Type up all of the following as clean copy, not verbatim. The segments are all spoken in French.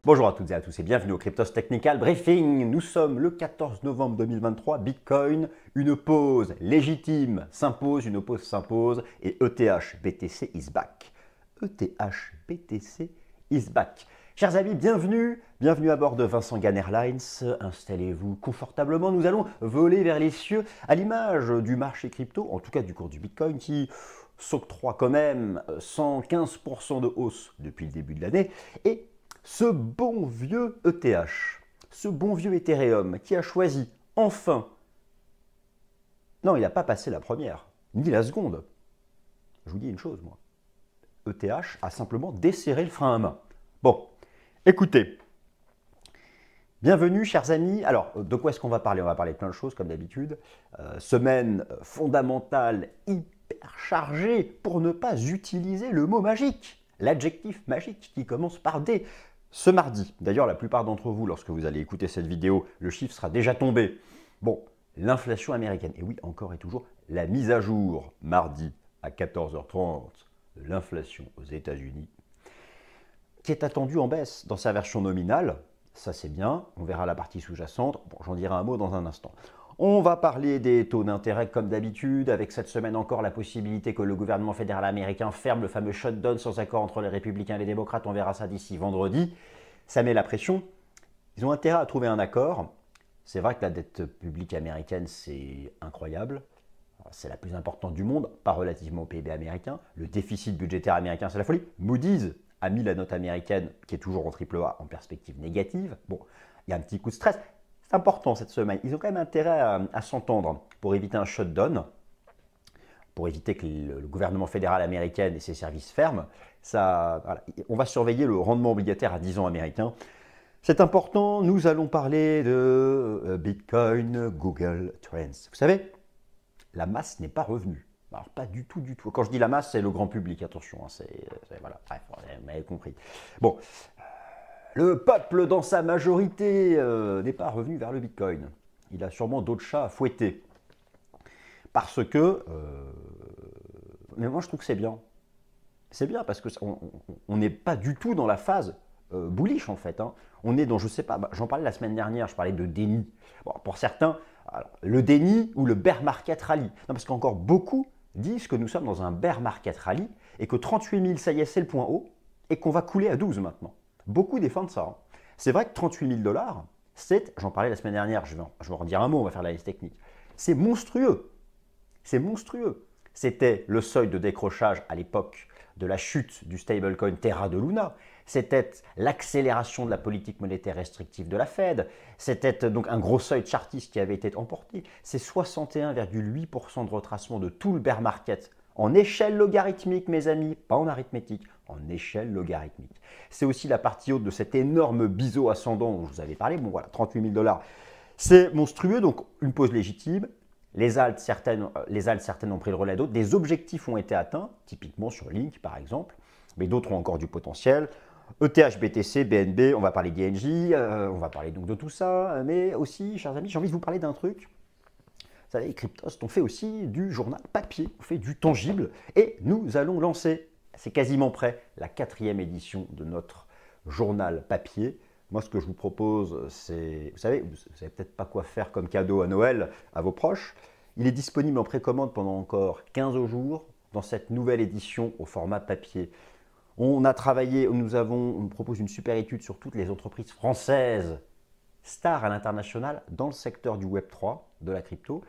Bonjour à toutes et à tous et bienvenue au Cryptos Technical Briefing. Nous sommes le 14 novembre 2023, Bitcoin, une pause légitime s'impose, une pause s'impose et ETH BTC is back. ETH BTC is back. Chers amis, bienvenue à bord de Vincent Gann Airlines. Installez-vous confortablement, nous allons voler vers les cieux à l'image du marché crypto, en tout cas du cours du Bitcoin qui s'octroie quand même 115% de hausse depuis le début de l'année et ce bon vieux ETH, ce bon vieux Ethereum qui a choisi enfin, non, il n'a pas passé la première, ni la seconde. Je vous dis une chose, moi. ETH a simplement desserré le frein à main. Bon, écoutez, bienvenue chers amis. Alors, de quoi est-ce qu'on va parler? On va parler de plein de choses comme d'habitude. Semaine fondamentale, hyper chargée, pour ne pas utiliser le mot magique, l'adjectif magique qui commence par D. Ce mardi, d'ailleurs la plupart d'entre vous, lorsque vous allez écouter cette vidéo, le chiffre sera déjà tombé. Bon, l'inflation américaine, et oui, encore et toujours, la mise à jour, mardi à 14h30, de l'inflation aux États-Unis, qui est attendue en baisse dans sa version nominale, ça c'est bien, on verra la partie sous-jacente, bon, j'en dirai un mot dans un instant. On va parler des taux d'intérêt comme d'habitude, avec cette semaine encore la possibilité que le gouvernement fédéral américain ferme le fameux shutdown sans accord entre les républicains et les démocrates. On verra ça d'ici vendredi. Ça met la pression. Ils ont intérêt à trouver un accord. C'est vrai que la dette publique américaine, c'est incroyable. C'est la plus importante du monde, pas relativement au PIB américain. Le déficit budgétaire américain, c'est la folie. Moody's a mis la note américaine, qui est toujours en triple A, en perspective négative. Bon, il y a un petit coup de stress. C'est important cette semaine. Ils ont quand même intérêt à s'entendre pour éviter un shutdown, pour éviter que le gouvernement fédéral américain et ses services ferment. Ça, voilà. On va surveiller le rendement obligataire à 10 ans américain. C'est important. Nous allons parler de Bitcoin, Google Trends. Vous savez, la masse n'est pas revenue. Alors, pas du tout, du tout. Quand je dis la masse, c'est le grand public, attention. Hein, voilà, bref, vous m'avez compris. Bon, le peuple, dans sa majorité, n'est pas revenu vers le Bitcoin. Il a sûrement d'autres chats à fouetter. Parce que... mais moi, je trouve que c'est bien. C'est bien parce qu'on n'est pas du tout dans la phase bullish, en fait. Hein. On est dans, je sais pas, j'en parlais la semaine dernière, je parlais de déni. Bon, pour certains, alors, le déni ou le bear market rally. Non, parce qu'encore beaucoup disent que nous sommes dans un bear market rally et que 38 000, ça y est, c'est le point haut et qu'on va couler à 12 maintenant. Beaucoup défendent ça. Hein. C'est vrai que 38 000 $, c'est, j'en parlais la semaine dernière, je vais en redire un mot, on va faire la liste technique. C'est monstrueux. C'est monstrueux. C'était le seuil de décrochage à l'époque de la chute du stablecoin Terra de Luna. C'était l'accélération de la politique monétaire restrictive de la Fed. C'était donc un gros seuil chartiste qui avait été emporté. C'est 61,8% de retracement de tout le bear market en échelle logarithmique, mes amis, pas en arithmétique, en échelle logarithmique. C'est aussi la partie haute de cet énorme biseau ascendant dont je vous avais parlé. Bon voilà, 38 000 $. C'est monstrueux, donc une pause légitime. Les alts, certaines ont pris le relais d'autres. Des objectifs ont été atteints, typiquement sur Link par exemple, mais d'autres ont encore du potentiel. ETH, BTC, BNB, on va parler d'INJ, on va parler donc de tout ça, mais aussi, chers amis, j'ai envie de vous parler d'un truc. Vous savez, Cryptos, on fait aussi du journal papier, on fait du tangible, et nous allons lancer, c'est quasiment prêt, la 4e édition de notre journal papier. Moi, ce que je vous propose, c'est, vous savez peut-être pas quoi faire comme cadeau à Noël à vos proches. Il est disponible en précommande pendant encore 15 jours dans cette nouvelle édition au format papier. On a travaillé, on propose une super étude sur toutes les entreprises françaises stars à l'international dans le secteur du Web3, de la crypto.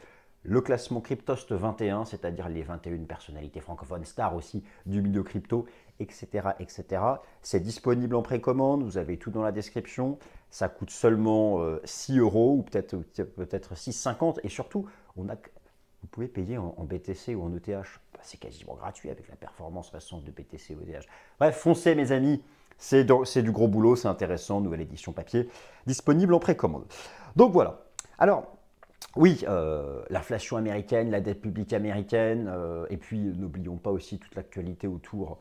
Le classement Cryptost 21, c'est-à-dire les 21 personnalités francophones stars aussi du milieu crypto, etc. etc. C'est disponible en précommande, vous avez tout dans la description. Ça coûte seulement 6 € ou peut-être 6,50 €. Et surtout, vous pouvez payer en BTC ou en ETH. C'est quasiment gratuit avec la performance récente de BTC ou ETH. Bref, foncez mes amis, c'est du gros boulot, c'est intéressant, nouvelle édition papier, disponible en précommande. Donc voilà. Alors, oui, l'inflation américaine, la dette publique américaine, et puis n'oublions pas aussi toute l'actualité autour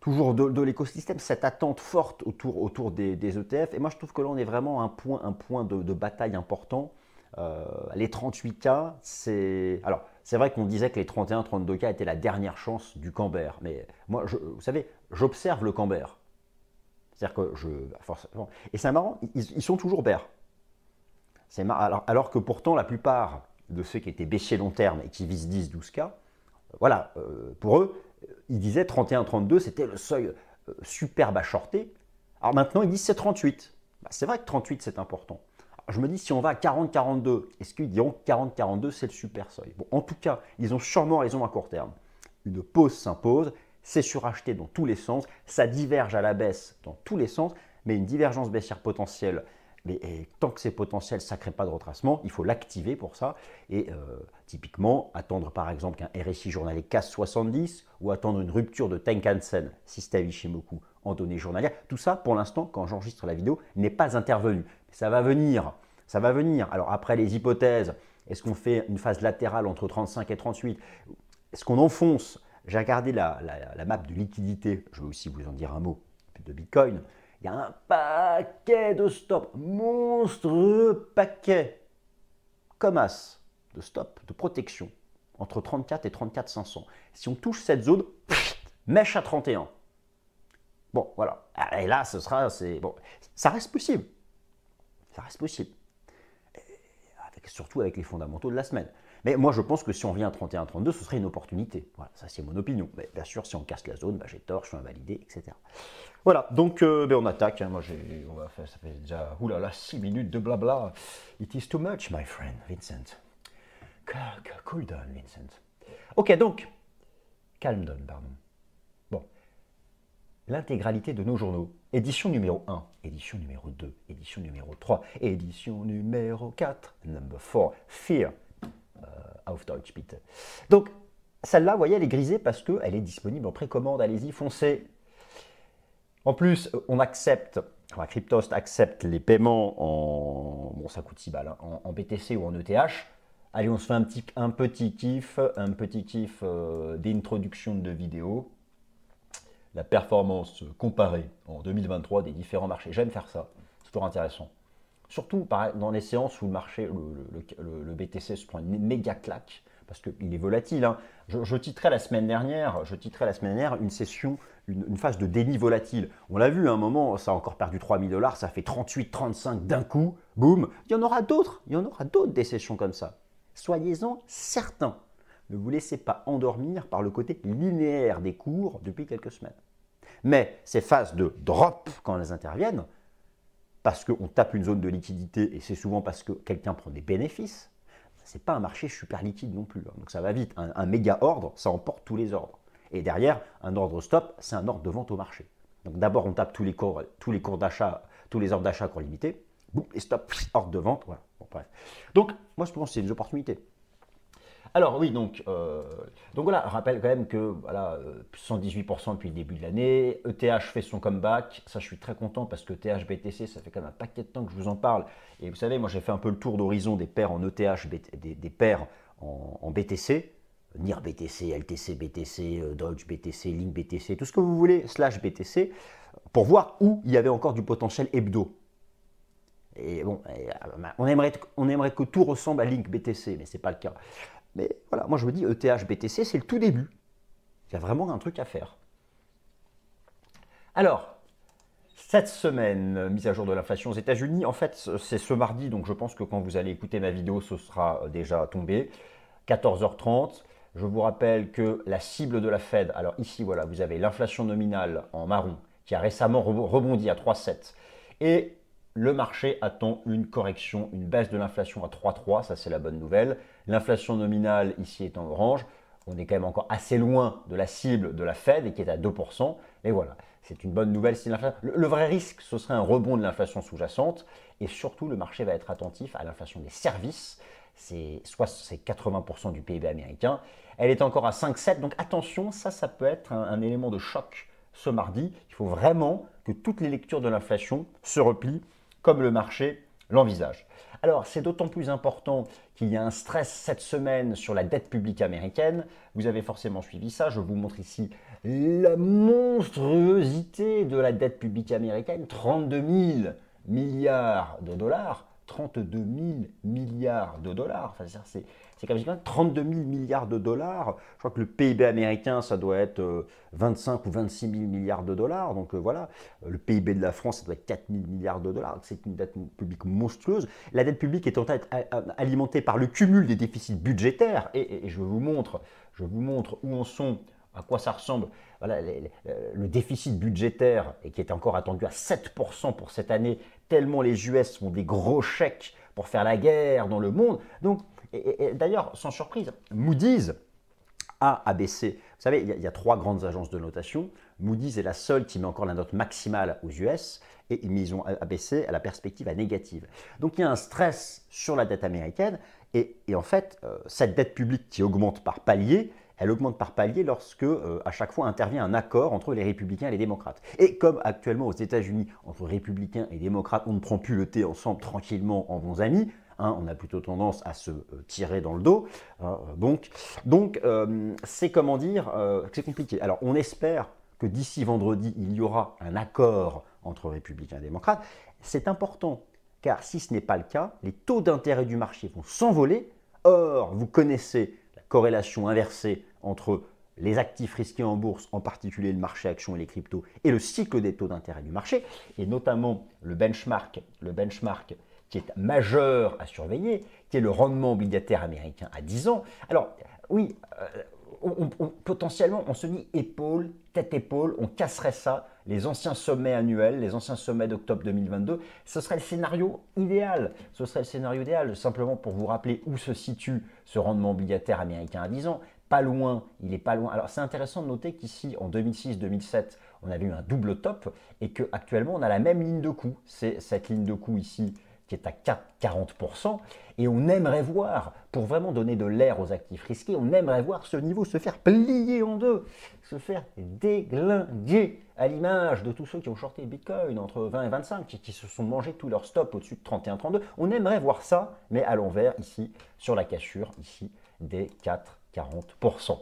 toujours de l'écosystème, cette attente forte autour des ETF. Et moi, je trouve que là, on est vraiment à un point de bataille important. Les 38K, c'est... Alors, c'est vrai qu'on disait que les 31-32K étaient la dernière chance du Camber. Mais moi, vous savez, j'observe le Camber. C'est-à-dire que forcément, et c'est marrant, ils sont toujours bears. C'est marrant, alors que pourtant, la plupart de ceux qui étaient baissiers long terme et qui visent 10, 12K, voilà, pour eux, ils disaient 31-32, c'était le seuil super bas shorté. Alors maintenant, ils disent c'est 38. Bah, c'est vrai que 38, c'est important. Alors, je me dis, si on va à 40-42, est-ce qu'ils diront 40-42, c'est le super seuil? Bon, en tout cas, ils ont sûrement raison à court terme. Une pause s'impose, c'est suracheté dans tous les sens, ça diverge à la baisse dans tous les sens, mais une divergence baissière potentielle, et tant que c'est potentiel, ça ne crée pas de retracement, il faut l'activer pour ça. Et typiquement, attendre par exemple qu'un RSI journalier casse 70 ou attendre une rupture de Tenkan-sen, System Ishimoku, en données journalières. Tout ça, pour l'instant, quand j'enregistre la vidéo, n'est pas intervenu. Ça va venir, ça va venir. Alors après les hypothèses, est-ce qu'on fait une phase latérale entre 35 et 38? Est-ce qu'on enfonce? J'ai regardé la map de liquidité, je vais aussi vous en dire un mot, de Bitcoin. Il y a un paquet de stops, monstrueux paquet, comme as, de stops, de protection, entre 34 et 34 500. Si on touche cette zone, mèche à 31. Bon, voilà. Et là, bon, ça reste possible. Ça reste possible. Surtout avec les fondamentaux de la semaine. Mais moi, je pense que si on vient à 31-32, ce serait une opportunité. Voilà, ça c'est mon opinion. Mais bien sûr, si on casse la zone, bah, j'ai tort, je suis invalidé, etc. Voilà, donc on attaque. Hein. Moi, ça fait déjà 6 minutes de blabla. It is too much, my friend, Vincent. Cool down, Vincent. Ok, donc, calm down, pardon. Bon, l'intégralité de nos journaux. Édition numéro 1, édition numéro 2, édition numéro 3, édition numéro 4, number 4, Fear auf Deutsch, bitte. Donc, celle-là, vous voyez, elle est grisée parce qu'elle est disponible en précommande. Allez-y, foncez. En plus, on accepte, Cryptost accepte les paiements en, bon, ça coûte 6 balles, hein, en BTC ou en ETH. Allez, on se fait un petit kiff d'introduction de vidéo. La performance comparée en 2023 des différents marchés. J'aime faire ça, c'est toujours intéressant. Surtout dans les séances où le marché, le BTC se prend une méga claque, parce qu'il est volatile. Hein. Je titrais la semaine dernière une session, une phase de déni volatile. On l'a vu à un moment, ça a encore perdu 3000 $, ça fait 38, 35 d'un coup, boum. Il y en aura d'autres des sessions comme ça. Soyez-en certains. Ne vous laissez pas endormir par le côté linéaire des cours depuis quelques semaines. Mais ces phases de drop, quand elles interviennent, parce qu'on tape une zone de liquidité, et c'est souvent parce que quelqu'un prend des bénéfices, ce n'est pas un marché super liquide non plus. Hein. Donc ça va vite. Un méga ordre, ça emporte tous les ordres. Et derrière, un ordre stop, c'est un ordre de vente au marché. Donc d'abord, on tape tous les cours d'achat, tous les ordres d'achat cours limités, boum, et stop, ordre de vente. Voilà. Bon, bref. Donc, moi, je pense que c'est des opportunités. Alors oui, donc voilà, je rappelle quand même que voilà, 118% depuis le début de l'année, ETH fait son comeback, ça je suis très content parce que ETH BTC, ça fait quand même un paquet de temps que je vous en parle. Et vous savez, moi j'ai fait un peu le tour d'horizon des paires en ETH, des paires en BTC, NIR BTC, LTC BTC, Dodge BTC, Link BTC, tout ce que vous voulez, slash BTC, pour voir où il y avait encore du potentiel hebdo. Et bon, on aimerait que tout ressemble à Link BTC, mais ce n'est pas le cas. Mais voilà, moi je me dis ETH BTC, c'est le tout début. Il y a vraiment un truc à faire. Alors, cette semaine, mise à jour de l'inflation aux États-Unis, en fait, c'est ce mardi, donc je pense que quand vous allez écouter ma vidéo, ce sera déjà tombé. 14h30. Je vous rappelle que la cible de la Fed, alors ici, voilà, vous avez l'inflation nominale en marron qui a récemment rebondi à 3,7. Et le marché attend une correction, une baisse de l'inflation à 3,3, ça c'est la bonne nouvelle. L'inflation nominale ici est en orange. On est quand même encore assez loin de la cible de la Fed et qui est à 2%. Mais voilà, c'est une bonne nouvelle. Le vrai risque, ce serait un rebond de l'inflation sous-jacente. Et surtout, le marché va être attentif à l'inflation des services. C'est 80% du PIB américain. Elle est encore à 5,7. Donc attention, ça peut être un élément de choc ce mardi. Il faut vraiment que toutes les lectures de l'inflation se replient comme le marché l'envisage. Alors, c'est d'autant plus important qu'il y a un stress cette semaine sur la dette publique américaine. Vous avez forcément suivi ça. Je vous montre ici la monstruosité de la dette publique américaine. 32 000 milliards de dollars. 32 000 milliards de dollars. Enfin, c'est quand même 32 000 milliards de dollars. Je crois que le PIB américain, ça doit être 25 ou 26 000 milliards de dollars. Donc voilà, le PIB de la France, ça doit être 4 000 milliards de dollars. C'est une dette publique monstrueuse. La dette publique est en fait alimentée par le cumul des déficits budgétaires. Et je vous montre où en sont, à quoi ça ressemble. Voilà, le déficit budgétaire, et qui est encore attendu à 7% pour cette année, tellement les US font des gros chèques pour faire la guerre dans le monde. Donc, et d'ailleurs, sans surprise, Moody's a abaissé. Vous savez, il y a 3 grandes agences de notation. Moody's est la seule qui met encore la note maximale aux US, et ils ont abaissé à la perspective à négative. Donc, il y a un stress sur la dette américaine, et en fait, cette dette publique qui augmente par palier, elle augmente par palier lorsque, à chaque fois, intervient un accord entre les républicains et les démocrates. Et comme actuellement aux États-Unis, entre républicains et démocrates, on ne prend plus le thé ensemble tranquillement en bons amis, hein, on a plutôt tendance à se tirer dans le dos. Donc c'est comment dire, c'est compliqué. Alors, on espère que d'ici vendredi, il y aura un accord entre républicains et démocrates. C'est important, car si ce n'est pas le cas, les taux d'intérêt du marché vont s'envoler. Or, vous connaissez la corrélation inversée entre les actifs risqués en bourse, en particulier le marché actions et les cryptos, et le cycle des taux d'intérêt du marché, et notamment le benchmark qui est majeur à surveiller, qui est le rendement obligataire américain à 10 ans. Alors, oui, potentiellement, on se dit épaule, tête-épaule, on casserait ça, les anciens sommets annuels, les anciens sommets d'octobre 2022, ce serait le scénario idéal. Ce serait le scénario idéal, simplement pour vous rappeler où se situe ce rendement obligataire américain à 10 ans. Pas loin, il n'est pas loin. Alors, c'est intéressant de noter qu'ici, en 2006-2007, on avait eu un double top et qu'actuellement, on a la même ligne de coût. C'est cette ligne de coût ici qui est à 40%, et on aimerait voir, pour vraiment donner de l'air aux actifs risqués, on aimerait voir ce niveau se faire plier en deux, se faire déglinguer, à l'image de tous ceux qui ont shorté Bitcoin entre 20 et 25, qui se sont mangés tous leurs stops au-dessus de 31-32. On aimerait voir ça, mais à l'envers, ici, sur la cassure, ici, des 40%.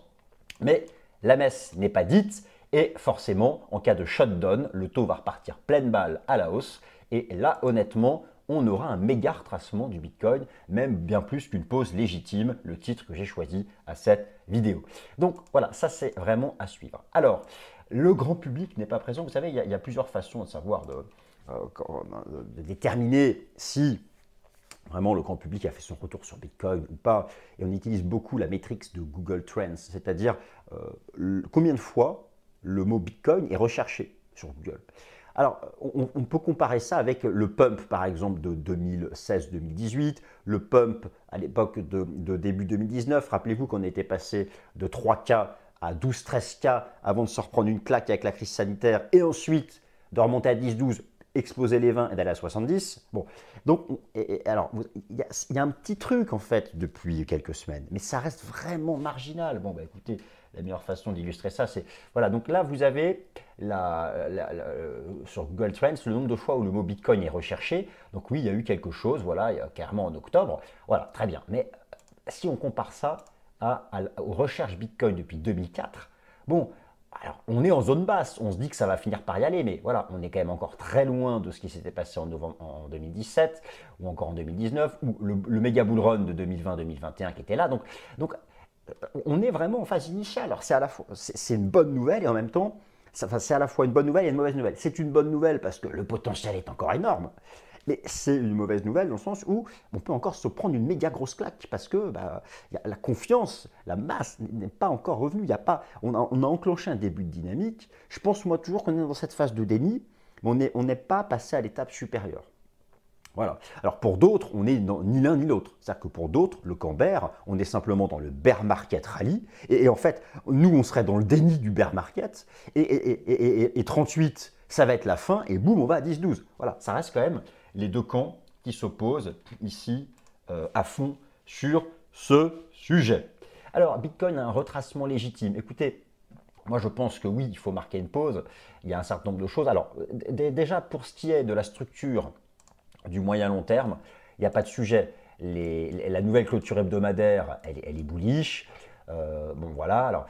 Mais la messe n'est pas dite, et forcément, en cas de shutdown, le taux va repartir pleine balle à la hausse, et là, honnêtement, on aura un méga retracement du Bitcoin, même bien plus qu'une pause légitime, le titre que j'ai choisi à cette vidéo. Donc voilà, ça c'est vraiment à suivre. Alors, le grand public n'est pas présent. Vous savez, il y a plusieurs façons de savoir, de déterminer si vraiment le grand public a fait son retour sur Bitcoin ou pas. Et on utilise beaucoup la métrique de Google Trends, c'est-à-dire combien de fois le mot Bitcoin est recherché sur Google. Alors, on peut comparer ça avec le pump, par exemple, de 2016-2018, le pump à l'époque de début 2019. Rappelez-vous qu'on était passé de 3K à 12-13K avant de se reprendre une claque avec la crise sanitaire et ensuite de remonter à 10-12, exploser les 20 et d'aller à 70. Bon, donc, alors, il y a un petit truc, en fait, depuis quelques semaines, mais ça reste vraiment marginal. Bon, bah écoutez, la meilleure façon d'illustrer ça, c'est... Voilà, donc là, vous avez sur Google Trends le nombre de fois où le mot Bitcoin est recherché. Donc oui, il y a eu quelque chose, voilà, il y a carrément en octobre. Voilà, très bien. Mais si on compare ça aux recherches Bitcoin depuis 2004, bon, alors on est en zone basse, on se dit que ça va finir par y aller, mais voilà, on est quand même encore très loin de ce qui s'était passé en 2017 ou encore en 2019, ou le méga bull run de 2020-2021 qui était là. Donc on est vraiment en phase initiale. Alors c'est à la fois c'est une bonne nouvelle et en même temps, c'est à la fois une bonne nouvelle et une mauvaise nouvelle. C'est une bonne nouvelle parce que le potentiel est encore énorme, mais c'est une mauvaise nouvelle dans le sens où on peut encore se prendre une méga grosse claque parce que la confiance, la masse n'est pas encore revenue. On a enclenché un début de dynamique. Je pense moi toujours qu'on est dans cette phase de déni, mais on n'est pas passé à l'étape supérieure. Voilà. Alors pour d'autres, on n'est ni l'un ni l'autre. C'est-à-dire que pour d'autres, le camp bear, on est simplement dans le bear market rally. Et en fait, nous, on serait dans le déni du bear market. Et 38, ça va être la fin. Et boum, on va à 10-12. Voilà, ça reste quand même les deux camps qui s'opposent ici à fond sur ce sujet. Alors, Bitcoin a un retracement légitime. Écoutez, moi, je pense que oui, il faut marquer une pause. Il y a un certain nombre de choses. Alors, déjà, pour ce qui est de la structure du moyen long terme, il n'y a pas de sujet. La nouvelle clôture hebdomadaire, elle est bullish. Bon, voilà. Alors,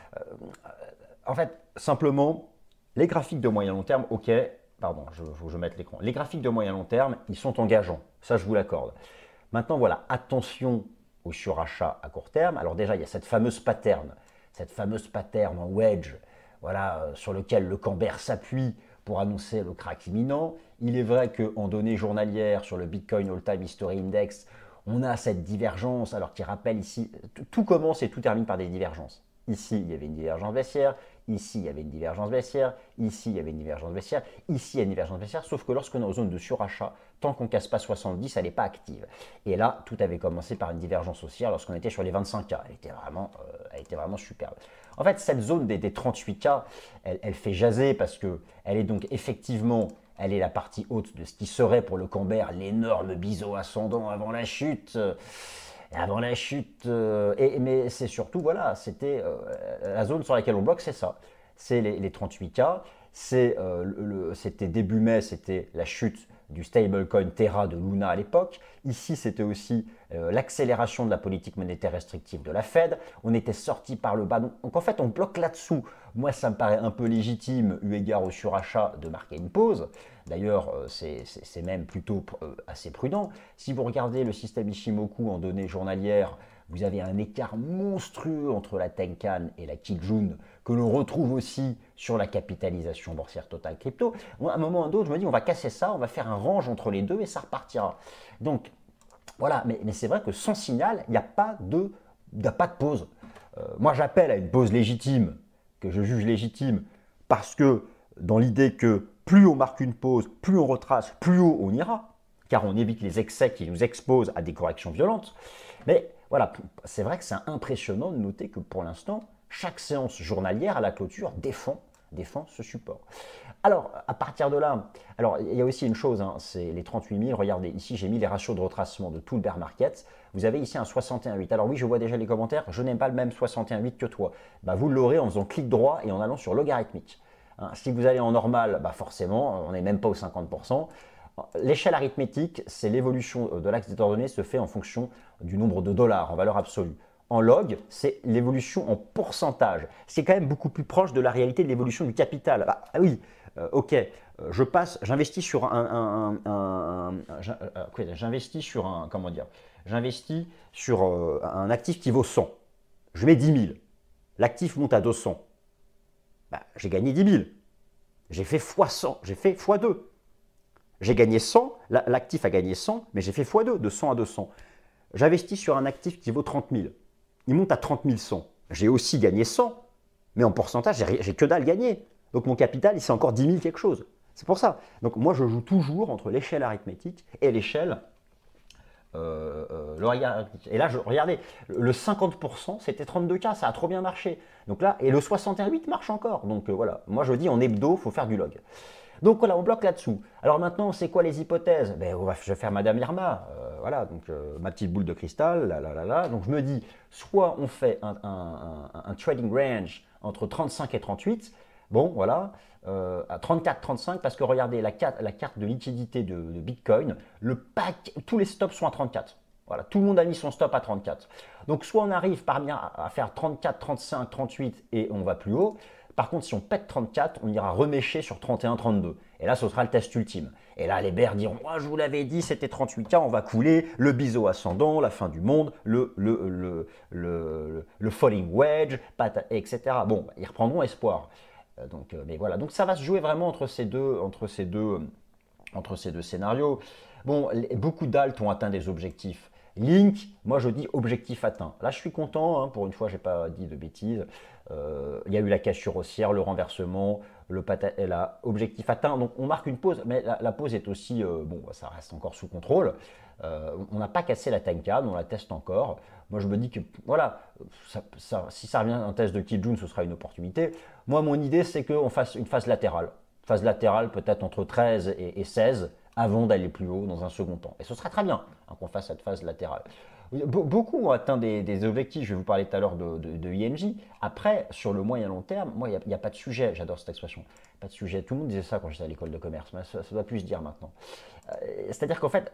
en fait, simplement, les graphiques de moyen long terme, ok, pardon, faut que je mette l'écran. Les graphiques de moyen long terme, ils sont engageants. Ça, je vous l'accorde. Maintenant, voilà, attention au surachat à court terme. Alors déjà, il y a cette fameuse pattern en wedge, voilà, sur lequel le Camber s'appuie pour annoncer le crack imminent. Il est vrai qu'en données journalières sur le Bitcoin All-Time History Index, on a cette divergence, alors qui rappelle ici, tout commence et tout termine par des divergences. Ici, il y avait une divergence baissière, ici, il y avait une divergence baissière, ici, il y avait une divergence baissière, ici, il y a une divergence baissière, sauf que lorsqu'on est en zone de surachat, tant qu'on ne casse pas 70, elle n'est pas active. Et là, tout avait commencé par une divergence haussière lorsqu'on était sur les 25K. Elle était vraiment superbe. En fait, cette zone des 38K, elle fait jaser parce qu'elle est donc effectivement, elle est la partie haute de ce qui serait pour le Camber l'énorme biseau ascendant avant la chute. Mais c'est surtout, voilà, c'était la zone sur laquelle on bloque, c'est ça. C'est les 38K. C'était début mai, c'était la chute du stablecoin Terra de Luna à l'époque. Ici, c'était aussi l'accélération de la politique monétaire restrictive de la Fed. On était sorti par le bas. Donc en fait, on bloque là-dessous. Moi, ça me paraît un peu légitime, eu égard au surachat, de marquer une pause. D'ailleurs, c'est même plutôt assez prudent. Si vous regardez le système Ishimoku en données journalières, vous avez un écart monstrueux entre la Tenkan et la Kijun que l'on retrouve aussi sur la capitalisation boursière totale crypto. Moi, à un moment ou à un autre, je me dis on va casser ça, on va faire un range entre les deux et ça repartira. Donc voilà, mais c'est vrai que sans signal, il n'y a pas de pause. Moi, j'appelle à une pause légitime, que je juge légitime, parce que dans l'idée que plus on marque une pause, plus on retrace, plus haut on ira, car on évite les excès qui nous exposent à des corrections violentes. Mais voilà, c'est vrai que c'est impressionnant de noter que pour l'instant, chaque séance journalière à la clôture défend ce support. Alors, à partir de là, alors il y a aussi une chose, hein, c'est les 38 000. Regardez, ici j'ai mis les ratios de retracement de tout le bear market. Vous avez ici un 61,8. Alors oui, je vois déjà les commentaires, je n'aime pas le même 61,8 que toi. Bah, vous l'aurez en faisant clic droit et en allant sur logarithmique. Hein, si vous allez en normal, bah forcément, on n'est même pas au 50%. L'échelle arithmétique, c'est l'évolution de l'axe des ordonnées se fait en fonction du nombre de dollars en valeur absolue. En log, c'est l'évolution en pourcentage. C'est quand même beaucoup plus proche de la réalité de l'évolution du capital. Ah oui, ok, j'investis sur j'investis sur un actif qui vaut 100. Je mets 10 000. L'actif monte à 200. Bah, j'ai gagné 10 000. J'ai fait x100, j'ai fait x2. J'ai gagné 100, l'actif a gagné 100, mais j'ai fait x2, de 100 à 200. J'investis sur un actif qui vaut 30 000. Il monte à 30 100. J'ai aussi gagné 100, mais en pourcentage, j'ai que dalle gagné. Donc mon capital, il c'est encore 10 000 quelque chose. C'est pour ça. Donc moi, je joue toujours entre l'échelle arithmétique et l'échelle logarithmique. Et là, regardez, le 50%, c'était 32K, ça a trop bien marché. Donc là, et le 61,8 marche encore. Donc voilà, moi je dis en hebdo, il faut faire du log. Donc voilà, on bloque là-dessous. Alors maintenant, c'est quoi les hypothèses? Je vais faire Madame Irma, voilà, donc ma petite boule de cristal, Donc je me dis, soit on fait un trading range entre 35 et 38, bon voilà, à 34-35, parce que regardez, la carte de liquidité de Bitcoin, tous les stops sont à 34. Voilà, tout le monde a mis son stop à 34. Donc soit on arrive parmi à faire 34, 35, 38 et on va plus haut. Par contre, si on pète 34, on ira remêcher sur 31, 32. Et là, ce sera le test ultime. Et là, les bears diront, moi, je vous l'avais dit, c'était 38K, on va couler, le biseau ascendant, la fin du monde, le falling wedge, etc. Bon, ils reprendront espoir. Mais voilà, donc ça va se jouer vraiment entre ces deux scénarios. Bon, beaucoup d'alt ont atteint des objectifs. Link, moi je dis objectif atteint. Là je suis content, hein, pour une fois je n'ai pas dit de bêtises. Il y a eu la cassure haussière, le renversement, objectif atteint. Donc on marque une pause, mais la pause est aussi, bon ça reste encore sous contrôle. On n'a pas cassé la Tenkan, on la teste encore. Moi je me dis que voilà, si ça revient en test de Kijun, ce sera une opportunité. Moi mon idée c'est qu'on fasse une phase latérale. Phase latérale peut-être entre 13 et 16 avant d'aller plus haut dans un second temps. Et ce sera très bien hein, qu'on fasse cette phase latérale. Beaucoup ont atteint des objectifs, je vais vous parler tout à l'heure de INJ. Après, sur le moyen long terme, moi, il n'y a pas de sujet, j'adore cette expression, pas de sujet. Tout le monde disait ça quand j'étais à l'école de commerce, mais ça doit plus se dire maintenant. C'est-à-dire qu'en fait,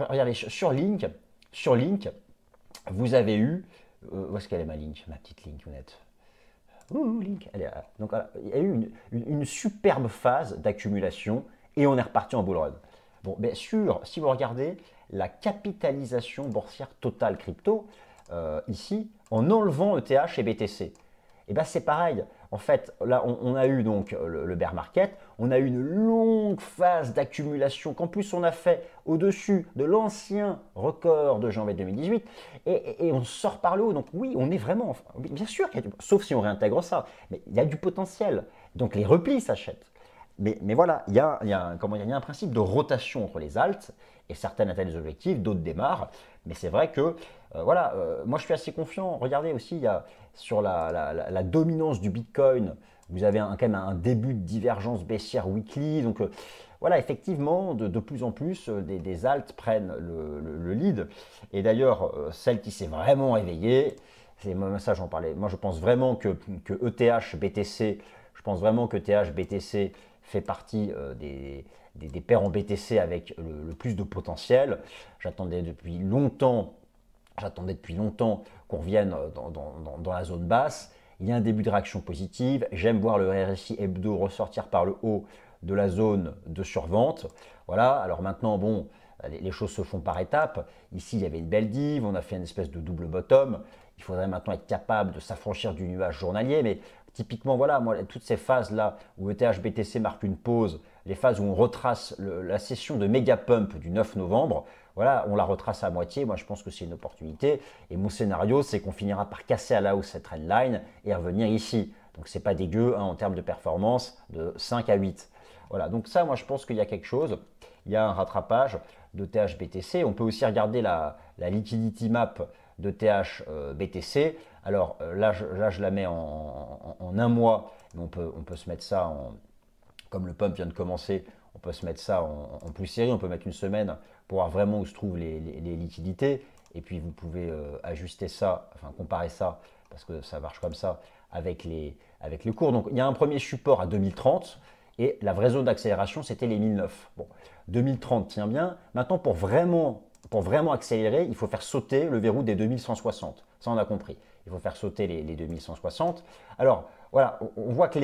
regardez, sur Link, vous avez eu, où est-ce qu'elle est ma Link, ma petite Link, honnête. Link, donc voilà, il y a eu une superbe phase d'accumulation et on est reparti en bull run. Bon, bien sûr, si vous regardez, la capitalisation boursière totale crypto, ici, en enlevant ETH et BTC. Et bien c'est pareil, en fait, là on a eu donc le bear market, on a eu une longue phase d'accumulation qu'en plus on a fait au-dessus de l'ancien record de janvier 2018 et on sort par le haut. Donc oui, on est vraiment, bien sûr qu'il y a sauf si on réintègre ça, mais il y a du potentiel. Donc les replis s'achètent. Mais voilà, il y a un principe de rotation entre les alts, et certaines atteignent des objectifs, d'autres démarrent. Mais c'est vrai que, moi je suis assez confiant. Regardez aussi, il y a, sur la dominance du Bitcoin, vous avez quand même un début de divergence baissière weekly. Donc voilà, effectivement, de plus en plus, des alts prennent le lead. Et d'ailleurs, celle qui s'est vraiment réveillée, c'est ça j'en parlais. Moi je pense vraiment que ETH, BTC, je pense vraiment que ETH, BTC fait partie des paires en BTC avec le plus de potentiel. J'attendais depuis longtemps qu'on revienne dans la zone basse. Il y a un début de réaction positive. J'aime voir le RSI hebdo ressortir par le haut de la zone de survente. Voilà, alors maintenant, bon, les choses se font par étapes. Ici, il y avait une belle div, on a fait une espèce de double bottom. Il faudrait maintenant être capable de s'affranchir du nuage journalier, mais typiquement, voilà, moi, toutes ces phases-là où ETH BTC marque une pause, les phases où on retrace la session de méga pump du 9 novembre, voilà, on la retrace à moitié. Moi, je pense que c'est une opportunité. Et mon scénario, c'est qu'on finira par casser à la hausse cette trendline et revenir ici. Donc, c'est pas dégueu en termes de performance de 5 à 8. Voilà, donc ça, moi, je pense qu'il y a quelque chose. Il y a un rattrapage de TH BTC. On peut aussi regarder la liquidity map de TH BTC. Alors là, je la mets en un mois. Mais on peut se mettre ça comme le pump vient de commencer, on peut se mettre ça en plus série. On peut mettre une semaine pour voir vraiment où se trouvent les liquidités. Et puis vous pouvez ajuster ça, enfin comparer ça, parce que ça marche comme ça, avec les cours. Donc il y a un premier support à 2030. Et la vraie zone d'accélération, c'était les 1009. Bon, 2030 tient bien. Maintenant, pour vraiment accélérer, il faut faire sauter le verrou des 2160. Ça, on a compris. Il faut faire sauter les 2160. Alors, voilà, on voit que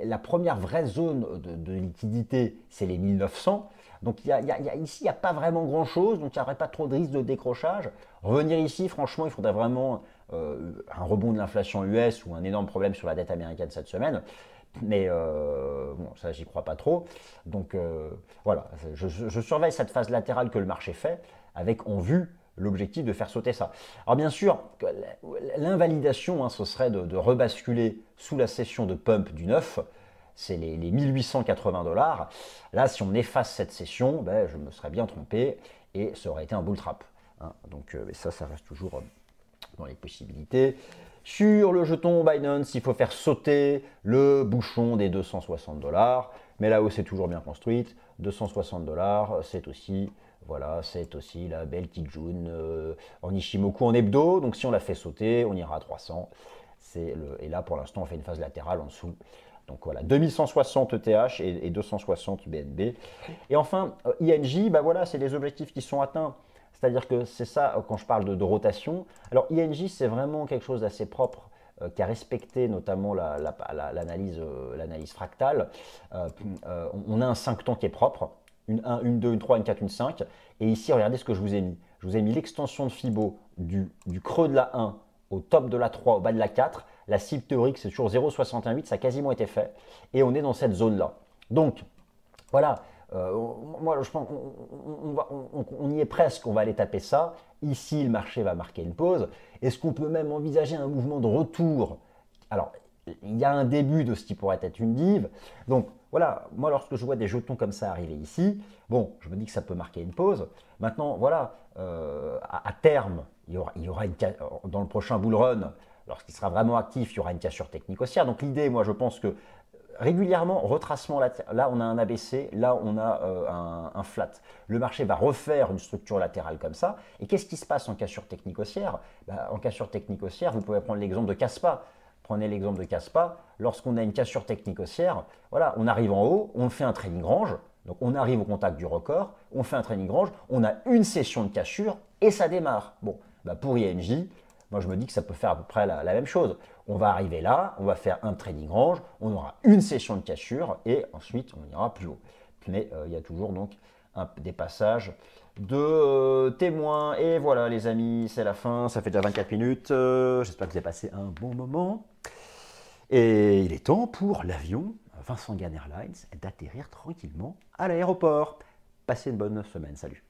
la première vraie zone de liquidité, c'est les 1900. Donc, ici, il n'y a pas vraiment grand-chose. Donc, il n'y aurait pas trop de risque de décrochage. Revenir ici, franchement, il faudrait vraiment un rebond de l'inflation US ou un énorme problème sur la dette américaine cette semaine. Mais bon, ça, j'y crois pas trop. Donc voilà, je surveille cette phase latérale que le marché fait avec en vue l'objectif de faire sauter ça. Alors bien sûr, l'invalidation, ce serait de rebasculer sous la session de pump du 9, c'est les 1880 $. Là, si on efface cette session, ben, je me serais bien trompé et ça aurait été un bull trap. Hein. Donc ça reste toujours dans les possibilités. Sur le jeton Binance, il faut faire sauter le bouchon des 260 $. Mais la hausse est toujours bien construite. 260 $, c'est aussi, voilà, c'est aussi la belle Kijun en Ishimoku en hebdo. Donc si on la fait sauter, on ira à 300. Et là, pour l'instant, on fait une phase latérale en dessous. Donc voilà, 2160 ETH et 260 BNB. Et enfin, INJ, bah voilà, c'est des objectifs qui sont atteints. C'est-à-dire que c'est ça quand je parle de rotation. Alors INJ, c'est vraiment quelque chose d'assez propre qui a respecté notamment l'analyse fractale. On a un 5 temps qui est propre, une 1, une 2, une 3, une 4, une 5. Et ici, regardez ce que je vous ai mis. Je vous ai mis l'extension de Fibo du creux de la 1 au top de la 3, au bas de la 4. La cible théorique, c'est toujours 0,68, ça a quasiment été fait. Et on est dans cette zone-là. Donc, voilà. Moi, je pense qu'on y est presque, on va aller taper ça. Ici, le marché va marquer une pause. Est-ce qu'on peut même envisager un mouvement de retour? Alors, il y a un début de ce qui pourrait être une div. Donc, voilà, moi, lorsque je vois des jetons comme ça arriver ici, bon, je me dis que ça peut marquer une pause. Maintenant, voilà, à terme, il y aura dans le prochain bull run, lorsqu'il sera vraiment actif, il y aura une cassure technique haussière. Donc, l'idée, moi, je pense que régulièrement, retracement, là on a un ABC, là on a un flat. Le marché va refaire une structure latérale comme ça. Et qu'est-ce qui se passe en cassure technique haussière? En cassure technique haussière, vous pouvez prendre l'exemple de Kaspa. Prenez l'exemple de Kaspa. Lorsqu'on a une cassure technique haussière, voilà, on arrive en haut, on fait un trading range. Donc on arrive au contact du record, on fait un trading range, on a une session de cassure et ça démarre. Bon, pour INJ, moi, je me dis que ça peut faire à peu près la même chose. On va arriver là, on va faire un trading range, on aura une session de cassure et ensuite, on ira plus haut. mais il y a toujours donc des passages de témoins. Et voilà les amis, c'est la fin, ça fait déjà 24 minutes. J'espère que vous avez passé un bon moment. Et il est temps pour l'avion Vincent Gann Airlines d'atterrir tranquillement à l'aéroport. Passez une bonne semaine, salut.